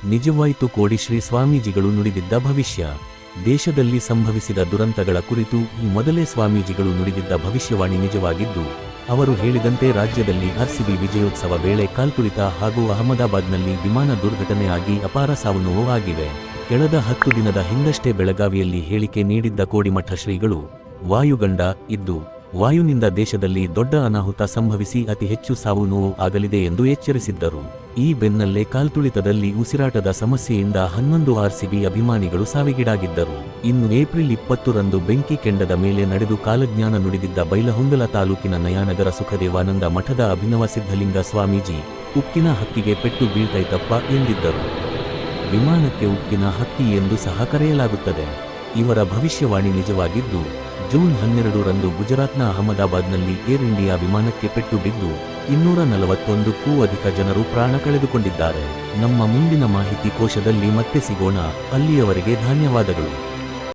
ನಿಜವಾಯಿತು. ಕೋಡಿಶ್ರೀ ಸ್ವಾಮೀಜಿಗಳು ನುಡಿದಿದ್ದ ಭವಿಷ್ಯ. ದೇಶದಲ್ಲಿ ಸಂಭವಿಸಿದ ದುರಂತಗಳ ಕುರಿತು ಈ ಮೊದಲೇ ಸ್ವಾಮೀಜಿಗಳು ನುಡಿದಿದ್ದ ಭವಿಷ್ಯವಾಣಿ ನಿಜವಾಗಿದ್ದು, ಅವರು ಹೇಳಿದಂತೆ ರಾಜ್ಯದಲ್ಲಿ ಆರ್ಸಿಬಿ ವಿಜಯೋತ್ಸವ ವೇಳೆ ಕಾಲ್ತುಳಿತ ಹಾಗೂ ಅಹಮದಾಬಾದ್ನಲ್ಲಿ ವಿಮಾನ ದುರ್ಘಟನೆ ಆಗಿ ಅಪಾರ ಸಾವು ನೋವು ಆಗಿವೆ. ಕಳೆದ 10 ದಿನದ ಹಿಂದಷ್ಟೇ ಬೆಳಗಾವಿಯಲ್ಲಿ ಹೇಳಿಕೆ ನೀಡಿದ್ದ ಕೋಡಿಮಠ ಶ್ರೀಗಳು, ವಾಯುಗಂಡ ಇದ್ದು ವಾಯುನಿಂದ ದೇಶದಲ್ಲಿ ದೊಡ್ಡ ಅನಾಹುತ ಸಂಭವಿಸಿ ಅತಿ ಹೆಚ್ಚು ಸಾವು ನೋವು ಆಗಲಿದೆ ಎಂದು ಎಚ್ಚರಿಸಿದ್ದರು. ಈ ಬೆನ್ನಲ್ಲೇ ಕಾಲ್ತುಳಿತದಲ್ಲಿ ಉಸಿರಾಟದ ಸಮಸ್ಯೆಯಿಂದ 11 ಆರ್ಸಿಬಿ ಅಭಿಮಾನಿಗಳು ಸಾವಿಗೀಡಾಗಿದ್ದರು. ಇನ್ನು ಏಪ್ರಿಲ್ 20ರಂದು ಬೆಂಕಿ ಕೆಂಡದ ಮೇಲೆ ನಡೆದು ಕಾಲಜ್ಞಾನ ನುಡಿದಿದ್ದ ಬೈಲಹೊಂಗಲ ತಾಲೂಕಿನ ನಯಾನಗರ ಸುಖದೇವಾನಂದ ಮಠದ ಅಭಿನವ ಸಿದ್ಧಲಿಂಗ ಸ್ವಾಮೀಜಿ, ಉಕ್ಕಿನ ಹಕ್ಕಿಗೆ ಪೆಟ್ಟು ಬೀಳ್ತೈತಪ್ಪ ಎಂದಿದ್ದರು. ವಿಮಾನಕ್ಕೆ ಉಕ್ಕಿನ ಹಕ್ಕಿ ಎಂದು ಸಹ ಕರೆಯಲಾಗುತ್ತದೆ. ಇವರ ಭವಿಷ್ಯವಾಣಿ ನಿಜವಾಗಿದ್ದು, ಜೂನ್ 12ರಂದು ಗುಜರಾತ್ನ ಅಹಮದಾಬಾದ್ನಲ್ಲಿ ಏರ್ ಇಂಡಿಯಾ ವಿಮಾನಕ್ಕೆ ಪೆಟ್ಟು ಬಿದ್ದು 241ಕ್ಕೂ ಅಧಿಕ ಜನರು ಪ್ರಾಣ ಕಳೆದುಕೊಂಡಿದ್ದಾರೆ. ನಮ್ಮ ಮುಂದಿನ ಮಾಹಿತಿ ಕೋಶದಲ್ಲಿ ಮತ್ತೆ ಸಿಗೋಣ. ಅಲ್ಲಿಯವರೆಗೆ ಧನ್ಯವಾದಗಳು.